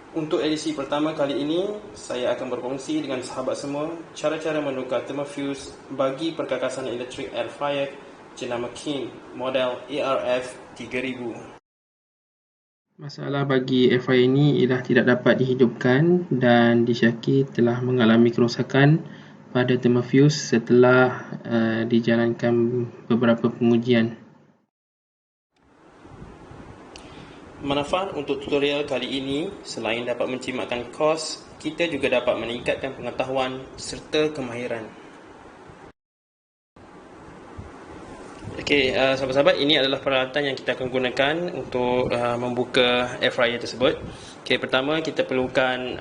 Untuk edisi pertama kali ini, saya akan berkongsi dengan sahabat semua cara-cara menukar thermofuse bagi perkakasan elektrik air fryer jenama King model ARF 3000. Masalah bagi air fryer ini ialah tidak dapat dihidupkan dan disyaki telah mengalami kerosakan pada thermofuse setelah dijalankan beberapa pengujian. Manfaat untuk tutorial kali ini, selain dapat menjimatkan kos, kita juga dapat meningkatkan pengetahuan serta kemahiran. Okey, sahabat-sahabat, ini adalah peralatan yang kita akan gunakan untuk membuka air fryer tersebut. Okey, pertama kita perlukan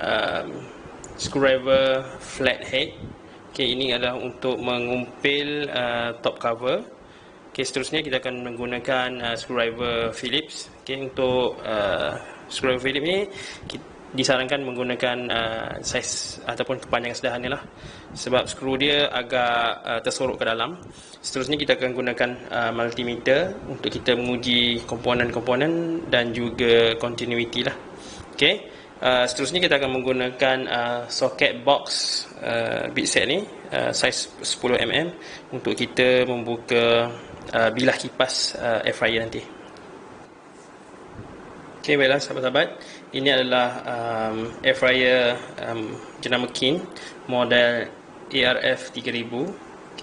screwdriver flathead. Okey, ini adalah untuk mengumpil top cover. Okay, seterusnya kita akan menggunakan screwdriver Phillips. Okay, untuk screwdriver Phillips ni disarankan menggunakan saiz ataupun kepanjangan sederhana lah, sebab skru dia agak tersorok ke dalam. Seterusnya kita akan gunakan multimeter untuk kita menguji komponen-komponen dan juga continuity lah. Okay. Seterusnya kita akan menggunakan socket box bit set ni, saiz 10mm untuk kita membuka bilah kipas air fryer nanti. Ok, baiklah sahabat-sahabat, ini adalah air fryer jenama King model ARF 3000. Ok,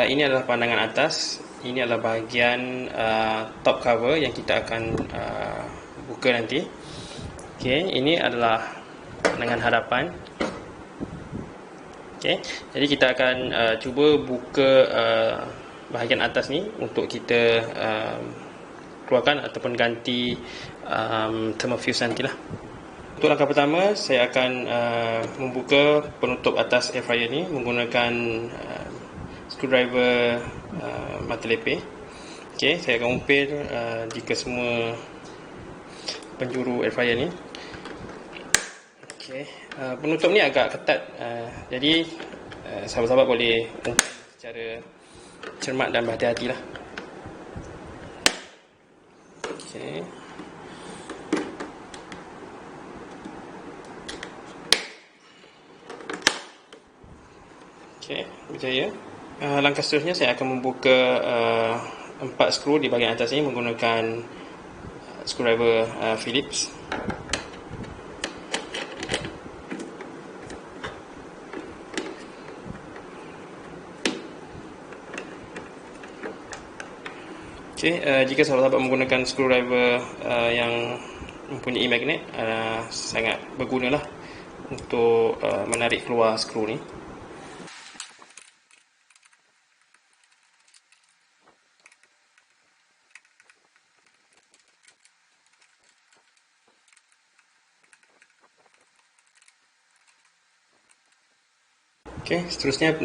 ini adalah pandangan atas. Ini adalah bahagian top cover yang kita akan buka nanti. Ok, ini adalah pandangan hadapan. Ok, jadi kita akan cuba buka bahagian atas ni untuk kita keluarkan ataupun ganti thermofuse nantilah. Untuk langkah pertama, saya akan membuka penutup atas air fryer ni menggunakan screwdriver mata lepeh. Okey, saya akan umpil di semua penjuru air fryer ni. Okey, penutup ni agak ketat, jadi sahabat-sahabat boleh umpil secara cermat dan berhati-hati lah. Okay. Okay, berjaya. Langkah seterusnya saya akan membuka 4 skru di bahagian atas ini menggunakan screwdriver Phillips. Okay, jika sahabat-sahabat menggunakan screwdriver yang mempunyai magnet, sangat berguna lah untuk menarik keluar skru ni. Okay, seterusnya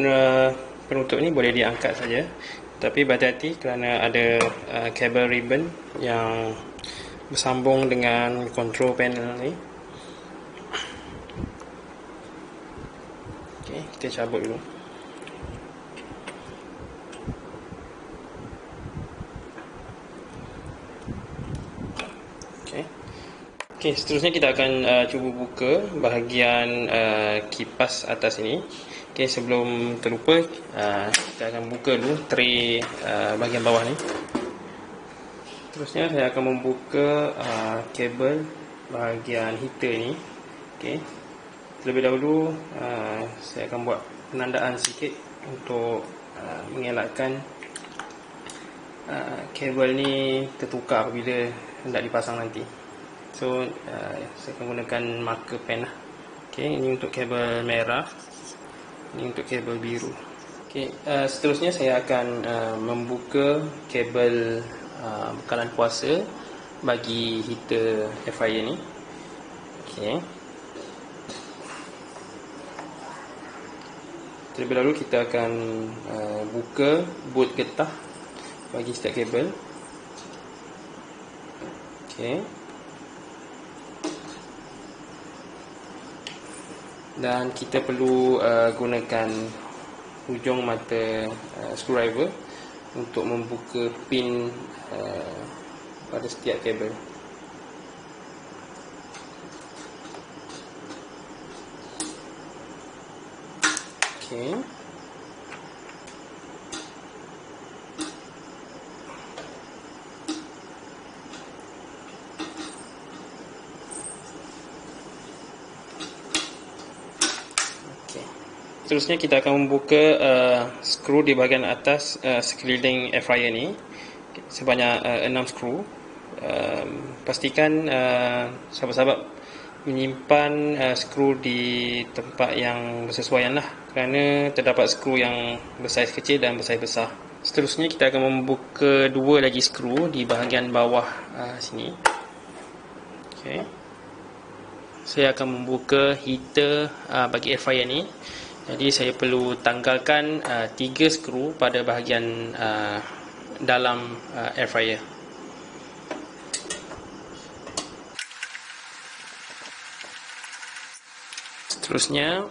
penutup ni boleh diangkat saja, tapi berhati-hati kerana ada kabel ribbon yang bersambung dengan control panel ni. Okay, kita cabut dulu. Okay, seterusnya kita akan cuba buka bahagian kipas atas ini. Okay, sebelum terlupa, kita akan buka dulu tray bahagian bawah ni. Terusnya saya akan membuka kabel bahagian heater ni. Okay, terlebih dahulu saya akan buat penandaan sikit untuk mengelakkan kabel ni tertukar apabila hendak dipasang nanti. So saya akan gunakan marker pen lah. Okay, ini untuk kabel merah, ini untuk kabel biru. Okay, seterusnya saya akan membuka kabel bekalan kuasa bagi heater air fryer ni. Okay. Terlebih dahulu kita akan buka bolt getah bagi setiap kabel. Okay. Dan kita perlu gunakan hujung mata screwdriver untuk membuka pin pada setiap kabel. Okey. Seterusnya kita akan membuka skru di bahagian atas sekeliling air fryer ni sebanyak 6 skru. Pastikan sahabat-sahabat menyimpan skru di tempat yang bersesuaian lah, kerana terdapat skru yang bersaiz kecil dan bersaiz besar. Seterusnya kita akan membuka dua lagi skru di bahagian bawah sini. Okay. Saya akan membuka heater bagi air fryer ni. Jadi saya perlu tanggalkan 3 skru pada bahagian dalam air fryer. Seterusnya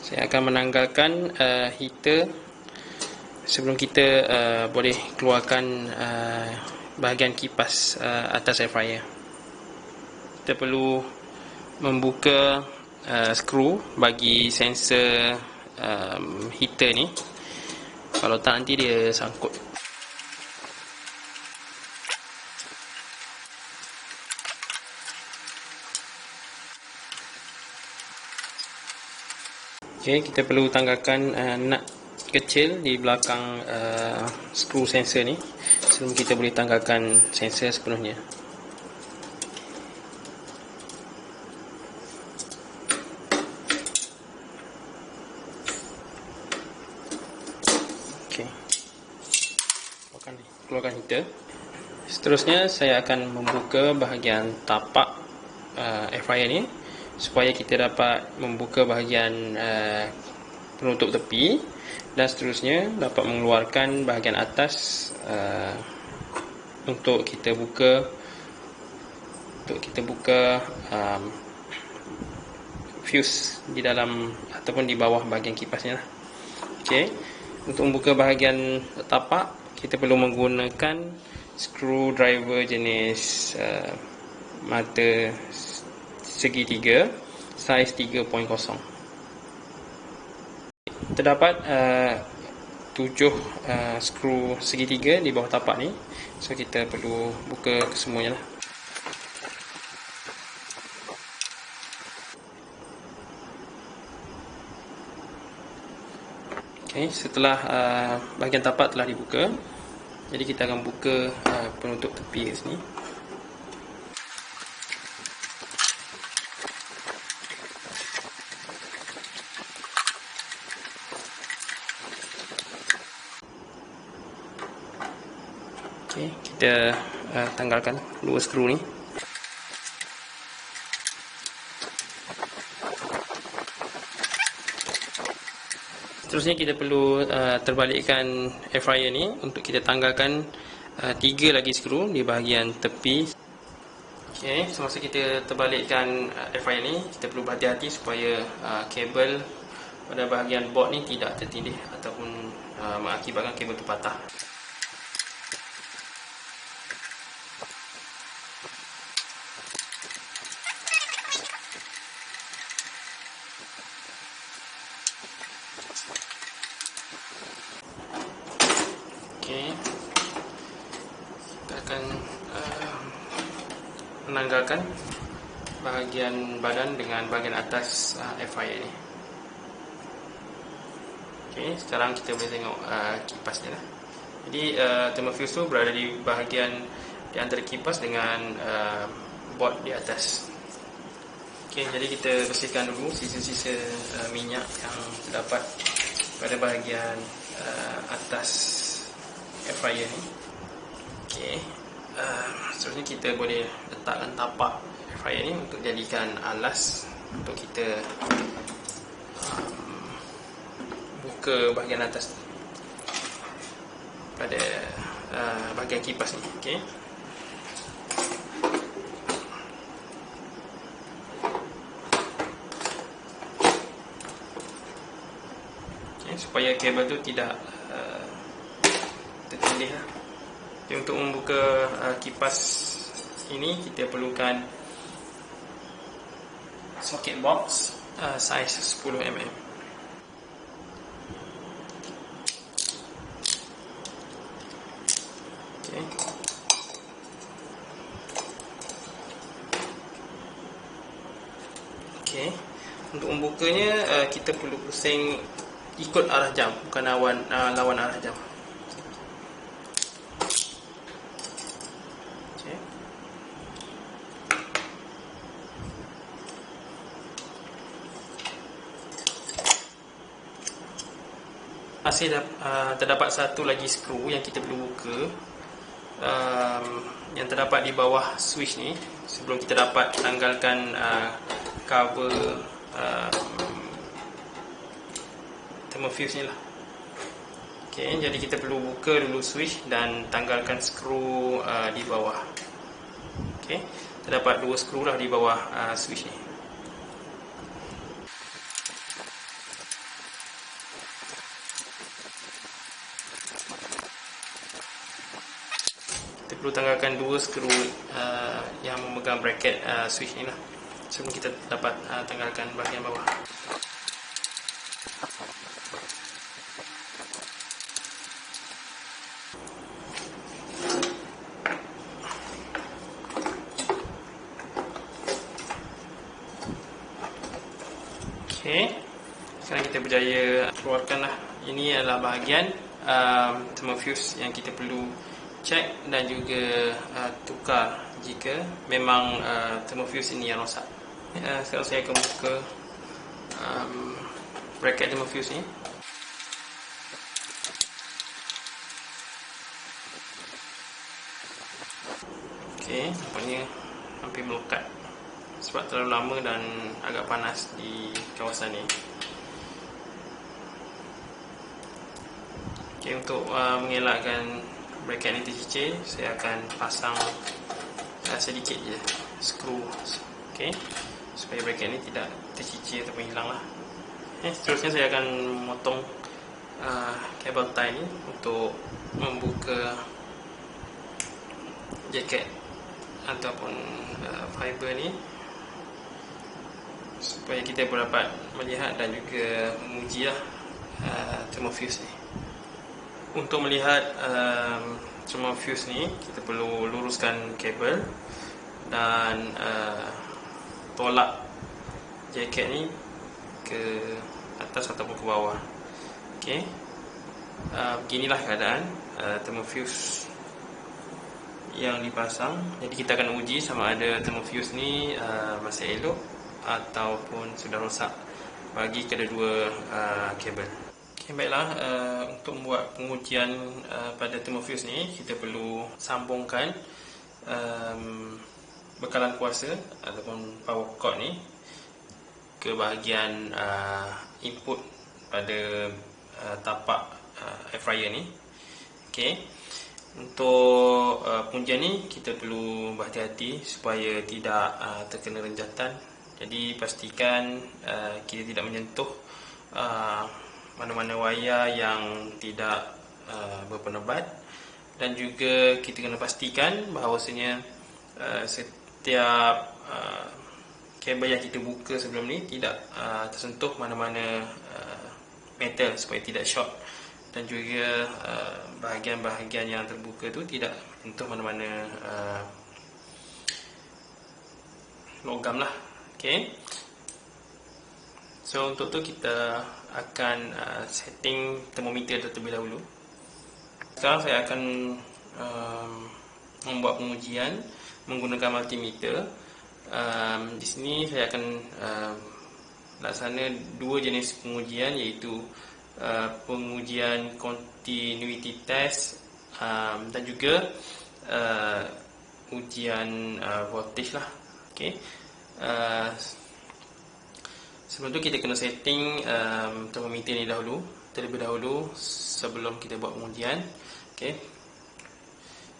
saya akan menanggalkan heater sebelum kita boleh keluarkan bahagian kipas atas air fryer. Kita perlu membuka skru bagi sensor heater ni. Kalau tak nanti dia sangkut. Okay, kita perlu tanggalkan nut kecil di belakang skru sensor ni sebelum kita boleh tanggalkan sensor sepenuhnya. Keluarkan heater. Seterusnya saya akan membuka bahagian tapak air fryer ni supaya kita dapat membuka bahagian penutup tepi, dan seterusnya dapat mengeluarkan bahagian atas untuk kita buka fuse di dalam ataupun di bawah bahagian kipasnya lah. Okey, untuk membuka bahagian tapak kita perlu menggunakan screwdriver jenis mata segitiga saiz 3.0. Terdapat 7 skru segitiga di bawah tapak ni, so kita perlu buka kesemuanya lah. Okay, setelah bahagian tapak telah dibuka, jadi kita akan buka penutup tepi kat sini. Okay, kita tanggalkan dua skru ni. Seterusnya kita perlu terbalikkan air fryer ni untuk kita tanggalkan 3 lagi skru di bahagian tepi. Okey, semasa kita terbalikkan air fryer ni, kita perlu berhati-hati supaya kabel pada bahagian board ni tidak tertindih ataupun mengakibatkan kabel tu patah. Okay. Kita akan menanggalkan bahagian badan dengan bahagian atas air fryer ni. Okay, sekarang kita boleh tengok kipasnya lah. Jadi thermofuse tu berada di bahagian di antara kipas dengan board di atas. Okay, jadi kita bersihkan dulu sisa-sisa minyak yang terdapat pada bahagian atas air fryer ni. Okey, seterusnya kita boleh letakkan tapak air fryer ni untuk jadikan alas untuk kita buka bahagian atas pada bahagian kipas ni. Okey. Supaya kabel tu tidak tertindih lah. Jadi untuk membuka kipas ini kita perlukan socket box size 10 mm. Okay. Okay. Untuk membukanya kita perlu pusing ikut arah jam, bukan lawan arah jam. Okay. Masih terdapat satu lagi skru yang kita perlu buka, yang terdapat di bawah switch ni, sebelum kita dapat tanggalkan cover thermofuse ni lah. Okay, jadi kita perlu buka dulu switch dan tanggalkan skru di bawah. Okay, terdapat dua skru lah di bawah switch ni. Kita perlu tanggalkan dua skru yang memegang bracket switch ni lah, sebelum kita dapat tanggalkan bahagian bawah. Okay, sekarang kita berjaya keluarkanlah. Ini adalah bahagian thermofuse yang kita perlu cek dan juga tukar jika memang thermofuse ini yang rosak. Sekarang saya akan buka bracket thermofuse ni. Okay, nampaknya hampir melekat sebab terlalu lama dan agak panas di kawasan ni. Okay, untuk mengelakkan bracket ni tercicir, saya akan pasang sedikit je skru, okay, supaya bracket ni tidak tercicir ataupun hilang lah. Okay, seterusnya saya akan memotong kabel tie ni untuk membuka jaket ataupun fiber ni, supaya kita dapat melihat dan juga menguji lah thermofuse ni. Untuk melihat thermofuse ni, kita perlu luruskan kabel dan tolak jaket ni ke atas ataupun ke bawah. Okay, beginilah keadaan thermofuse yang dipasang. Jadi kita akan uji sama ada thermofuse ni masih elok ataupun sudah rosak bagi kedua kabel. Okay, baiklah, untuk membuat pengujian pada thermofuse ni, kita perlu sambungkan bekalan kuasa ataupun power cord ni ke bahagian input pada tapak air fryer ni. Okay, untuk pengujian ni kita perlu berhati-hati supaya tidak terkena renjatan. Jadi pastikan kita tidak menyentuh mana-mana wayar yang tidak berpenebat, dan juga kita kena pastikan bahawasanya setiap kabel yang kita buka sebelum ni tidak tersentuh mana-mana metal supaya tidak short, dan juga bahagian-bahagian yang terbuka tu tidak menyentuh mana-mana logam lah. Okay, so untuk tu kita akan setting termometer terlebih dahulu. Sekarang saya akan membuat pengujian menggunakan multimeter. Di sini saya akan laksana dua jenis pengujian, iaitu pengujian continuity test dan juga ujian voltage lah. Okay. Sebelum tu kita kena setting termometer ni terlebih dahulu sebelum kita buat pengujian. Okay.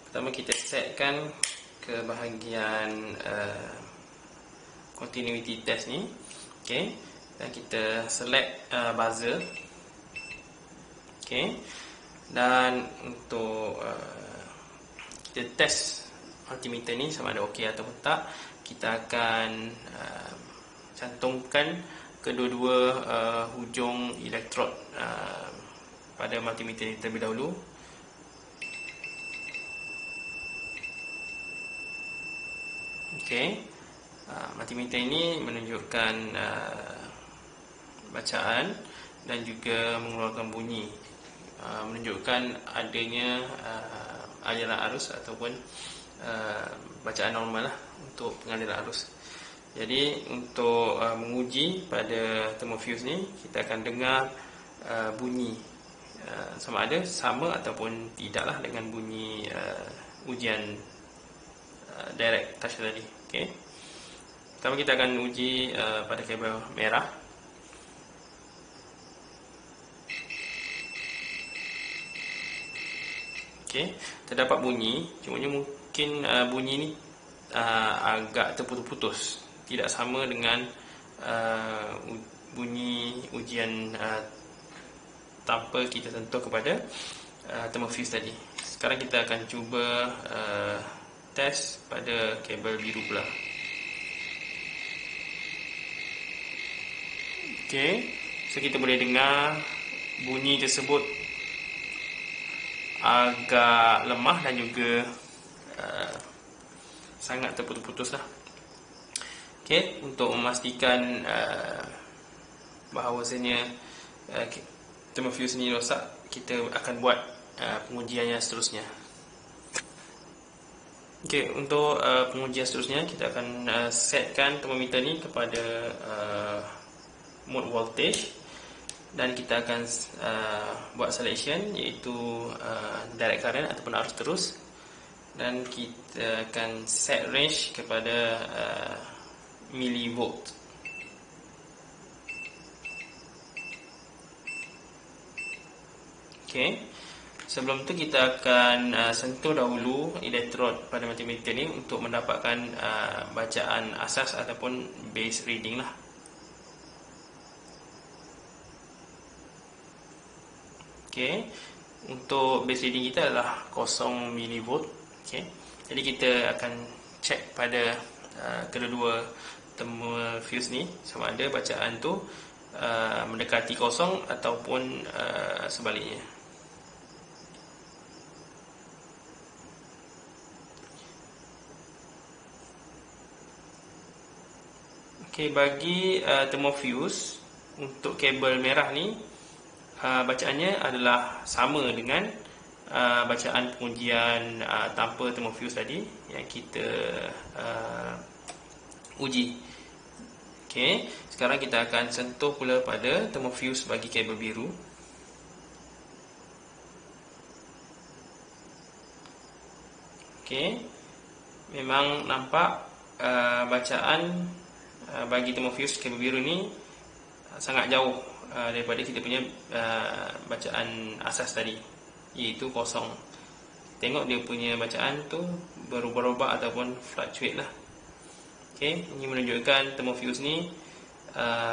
Pertama kita setkan ke bahagian continuity test ni. Okay. Dan kita select buzzer. Okay. Dan untuk kita test multimeter ni sama ada okey ataupun tak, kita akan cantumkan kedua-dua hujung elektrod pada multimeter ini terlebih dahulu. Okey, multimeter ini menunjukkan bacaan dan juga mengeluarkan bunyi, menunjukkan adanya aliran arus ataupun bacaan normal lah untuk pengaliran arus. Jadi untuk menguji pada thermofuse ni, kita akan dengar bunyi sama ada sama ataupun tidaklah dengan bunyi ujian direct touch tadi. Okey. Pertama kita akan uji pada kabel merah. Okey, terdapat bunyi, cuma mungkin bunyi ni agak terputus-putus, tidak sama dengan bunyi ujian tanpa kita sentuh kepada thermofuse tadi. Sekarang kita akan cuba test pada kabel biru pula. Okey, so kita boleh dengar bunyi tersebut agak lemah dan juga sangat terputus-putus lah. Okey, untuk memastikan bahawasanya thermofuse ni rosak, kita akan buat pengujian yang seterusnya. Okey, untuk pengujian seterusnya kita akan setkan termometer ni kepada mode voltage dan kita akan buat selection, iaitu direct current ataupun arus terus, dan kita akan set range kepada millivolt. Okey, sebelum tu kita akan sentuh dahulu elektrod pada multimeter ni untuk mendapatkan bacaan asas ataupun base reading lah. Okey, untuk base reading kita adalah 0 mV. Okey, jadi kita akan check pada kedua thermofuse ni sama ada bacaan tu mendekati 0 ataupun sebaliknya. Okey, bagi thermofuse untuk kabel merah ni, bacaannya adalah sama dengan bacaan pengujian tanpa thermofuse tadi yang kita uji. Okey, sekarang kita akan sentuh pula pada thermofuse bagi kabel biru. Okey, memang nampak bacaan bagi thermofuse kabel biru ni sangat jauh daripada kita punya bacaan asas tadi, iaitu 0. Tengok dia punya bacaan tu berubah-ubah ataupun fluctuate lah. Okey, ini menunjukkan thermofuse ni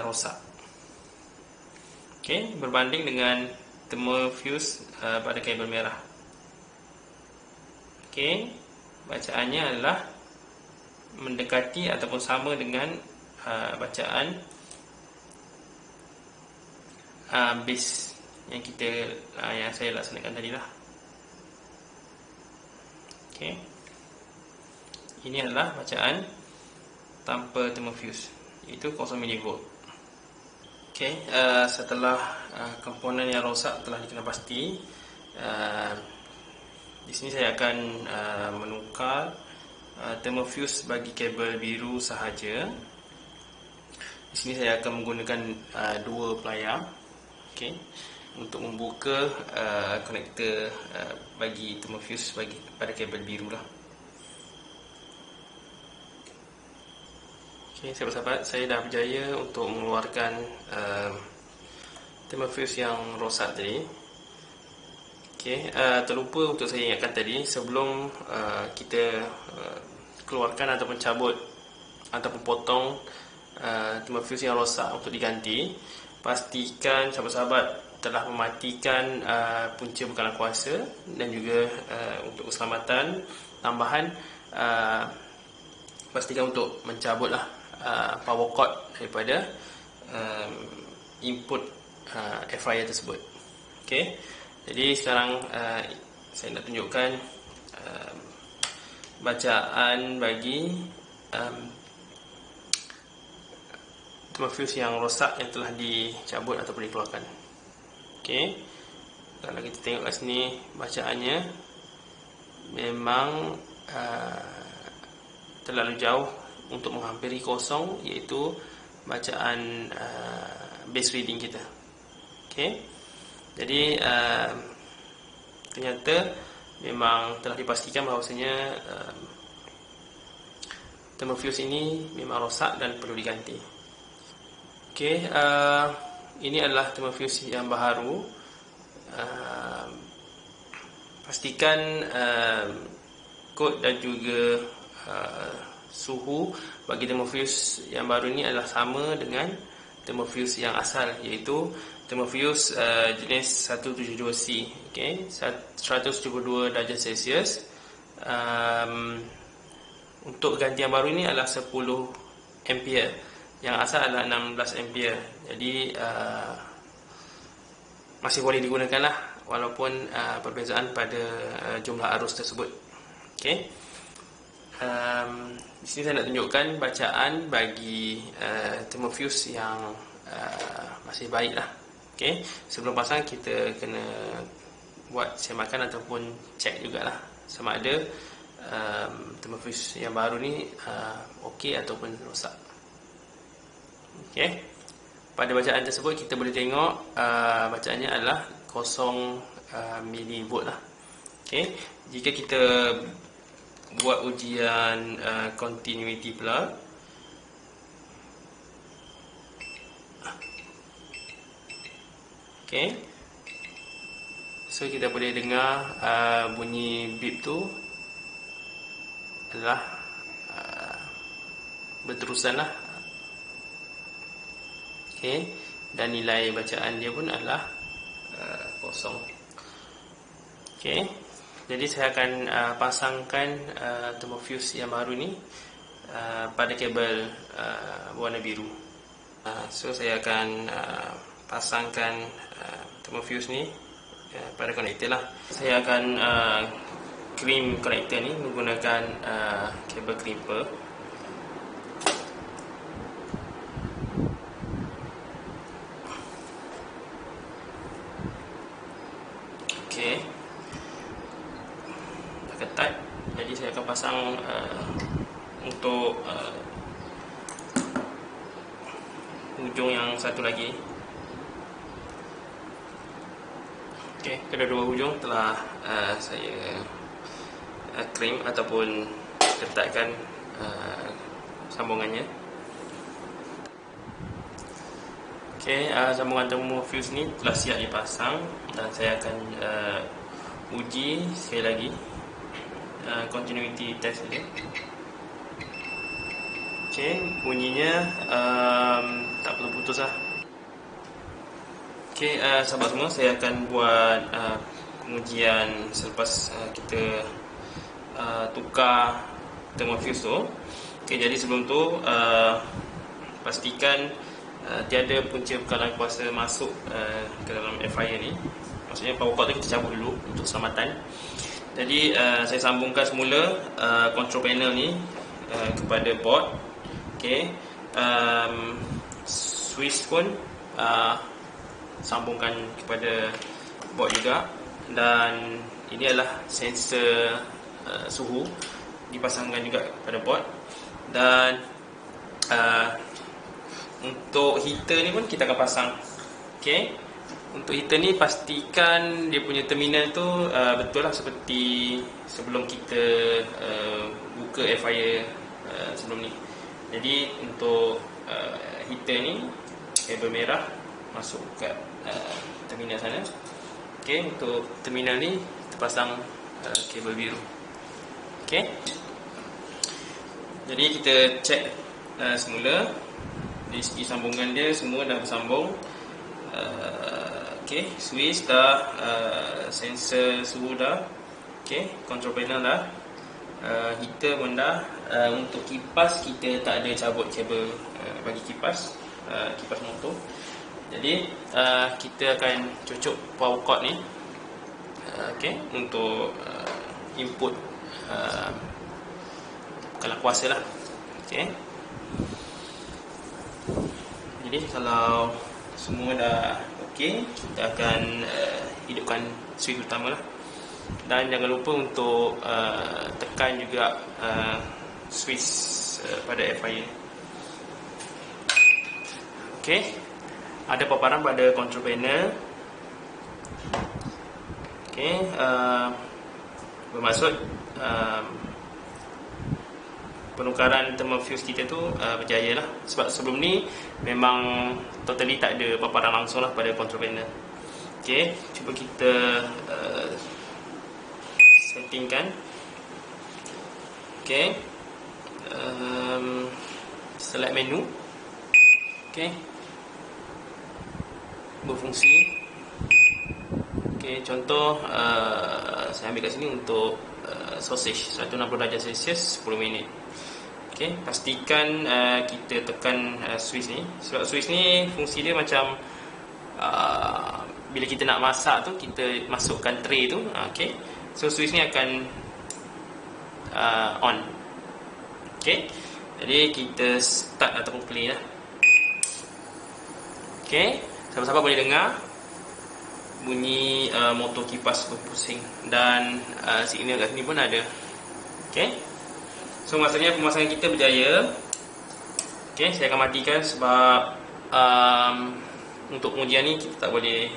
rosak. Okey, berbanding dengan thermofuse pada kabel merah. Okey, bacaannya adalah mendekati ataupun sama dengan bacaan base yang saya laksanakan tadi lah. Okey, ini adalah bacaan tanpa thermofuse, iaitu 0 mV. Okey, setelah komponen yang rosak telah dikenal pasti, di sini saya akan menukar thermofuse bagi kabel biru sahaja. Di sini saya akan menggunakan dua pelayar, okey, untuk membuka konektor bagi thermofuse bagi pada kabel biru lah. Okey, sahabat-sahabat, saya dah berjaya untuk mengeluarkan thermofuse yang rosak tadi. Okey, terlupa untuk saya ingatkan tadi, sebelum kita keluarkan ataupun cabut ataupun potong thermofuse yang rosak untuk diganti, pastikan sahabat-sahabat telah mematikan punca bekalan kuasa dan juga untuk keselamatan tambahan, pastikan untuk mencabutlah power cord daripada input air fryer tersebut. Okey. Jadi sekarang saya nak tunjukkan bacaan bagi thermofuse yang rosak yang telah dicabut ataupun dikeluarkan. Okey. Kalau kita tengok kat sini bacaannya memang terlalu jauh untuk menghampiri kosong, iaitu bacaan base reading kita. Okey. Jadi ternyata memang telah dipastikan bahawasanya thermofuse ini memang rosak dan perlu diganti. Okey, ini adalah thermofuse yang baru. Pastikan kod dan juga suhu bagi thermofuse yang baru ini adalah sama dengan thermofuse yang asal, iaitu thermofuse jenis 172C, okay, 172 darjah Celsius. Untuk ganti yang baru ini adalah 10 ampere, yang asal adalah 16 ampere. Jadi masih boleh digunakan lah, walaupun perbezaan pada jumlah arus tersebut. Okay. Di sini saya nak tunjukkan bacaan bagi thermofuse yang masih baik lah. Okay. Sebelum pasang kita kena buat semakan ataupun cek jugalah sama ada thermofuse yang baru ni okey ataupun rosak. Okay. Pada bacaan tersebut kita boleh tengok bacaannya adalah 0 milivolt lah. Okay. Jika kita buat ujian continuity pula, okay, so kita boleh dengar bunyi beep tu adalah berterusan lah. Okay. Dan nilai bacaan dia pun adalah kosong. Okay. Jadi saya akan pasangkan thermofuse yang baru ni pada kabel warna biru. So saya akan pasangkan thermofuse ni pada konektor lah. Saya akan crimp konektor ni menggunakan kabel crimper. Okay. Dah ketat. Jadi saya akan pasang untuk hujung yang satu lagi. Okay, kedua-dua hujung telah saya crimp ataupun ketatkan sambungannya. Okay, sambungan thermofuse ni telah siap dipasang dan saya akan uji sekali lagi continuity test dia. Okay, bunyinya tak putus-putus lah. Okay, sahabat semua, saya akan buat pengujian selepas kita tukar thermofuse tu. Okay, jadi sebelum tu pastikan tiada punca bekalan kuasa masuk ke dalam air fryer ni. Maksudnya power cord tu kita cabut dulu untuk keselamatan. Jadi saya sambungkan semula control panel ni kepada board. Okay, switch pun sambungkan kepada board juga, dan ini adalah sensor suhu dipasangkan juga pada board. Dan untuk heater ni pun kita akan pasang. Okay, untuk heater ni pastikan dia punya terminal tu betul lah seperti sebelum kita buka air fryer sebelum ni. Jadi untuk heater ni kabel merah masuk ke terminal sana. Okay, untuk terminal ni kita pasang kabel biru. Okay, jadi kita cek semula dari segi sambungan dia semua dah bersambung. Okay, switch dah, sensor suhu dah, okay, control panel dah, heater pun dah, untuk kipas kita tak ada cabut kabel bagi kipas motor. Jadi kita akan cucuk power cord ni untuk input kalau kuasa lah. Jadi kalau semua dah okey, kita akan hidupkan switch utama lah. Dan jangan lupa untuk tekan juga switch pada air fryer. Okey, ada paparan pada control panel. Okey, bermaksud penukaran thermal fuse kita tu berjaya lah. Sebab sebelum ni memang totally tak ada paparan langsung lah pada control panel. Okey, cuba kita settingkan. Okey, select menu. Okey, berfungsi. Okey, contoh saya ambil kat sini untuk sausage 160 darjah Celsius 10 minit. Okey, pastikan kita tekan switch ni. Sebab switch ni fungsi dia macam bila kita nak masak tu, kita masukkan tray tu. Okey, so switch ni akan on. Okey, jadi kita start ataupun play lah. Okey, sahabat-sahabat boleh dengar bunyi motor kipas berpusing dan signal kat sini pun ada. Okey, so maksudnya pemasangan kita berjaya. Okey, saya akan matikan sebab untuk pengujian ni kita tak boleh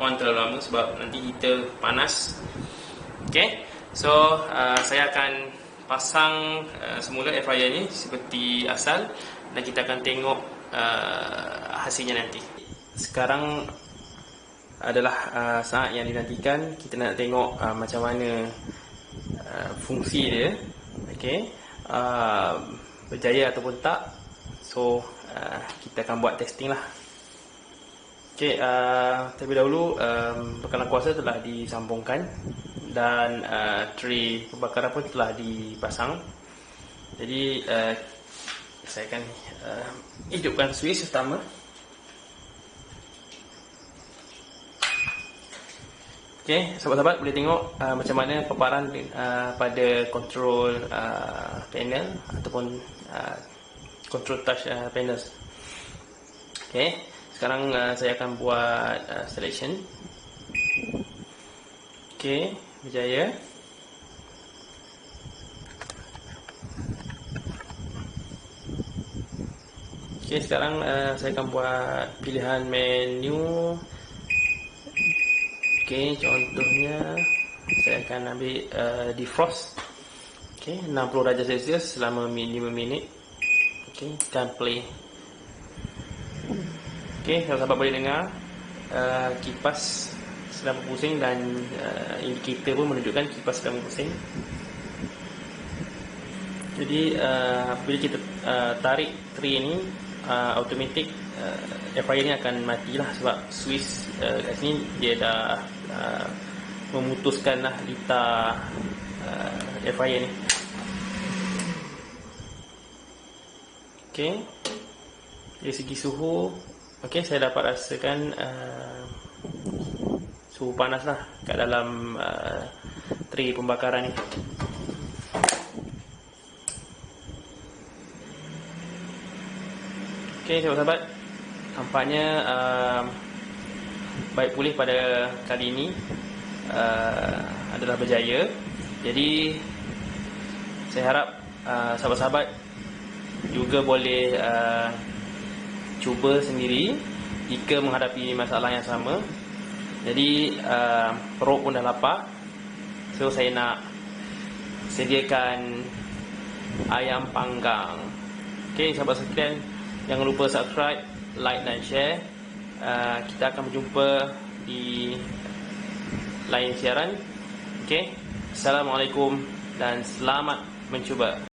on terlalu lama sebab nanti kita panas. Okey, so saya akan pasang semula air fryer ni seperti asal dan kita akan tengok hasilnya nanti. Sekarang adalah saat yang dinantikan. Kita nak tengok macam mana fungsi dia. Okey, berjaya ataupun tak. So kita akan buat testing lah. Okey, terlebih dahulu bekalan kuasa telah disambungkan dan tray pembakaran pun telah dipasang. Jadi saya akan hidupkan switch utama. Okey, sahabat-sahabat boleh tengok macam mana paparan pada control panel ataupun control touch panels. Okey, sekarang saya akan buat selection. Okey, berjaya. Okey, sekarang saya akan buat pilihan menu. Okey, contohnya saya akan ambil defrost. Okey, 60 darjah Celsius selama 5 minit. Okey, dan play. Okey, sahabat-sahabat boleh dengar kipas sedang berpusing dan indikator pun menunjukkan kipas sedang berpusing. Jadi bila kita tarik tray ni, automatik air fryer ni akan matilah sebab switch kat sini dia dah memutuskan lah litar air fryer ni. Okey, dari segi suhu, okey, saya dapat rasakan suhu panas lah kat dalam tray pembakaran ni. Okey, sahabat-sahabat, nampaknya baik pulih pada kali ini adalah berjaya. Jadi saya harap sahabat-sahabat juga boleh cuba sendiri jika menghadapi masalah yang sama. Jadi perut pun dah lapar, so saya nak sediakan ayam panggang. Okey, sahabat sekalian, jangan lupa subscribe, like dan share. Kita akan berjumpa di lain siaran. Okey, Assalamualaikum dan selamat mencuba.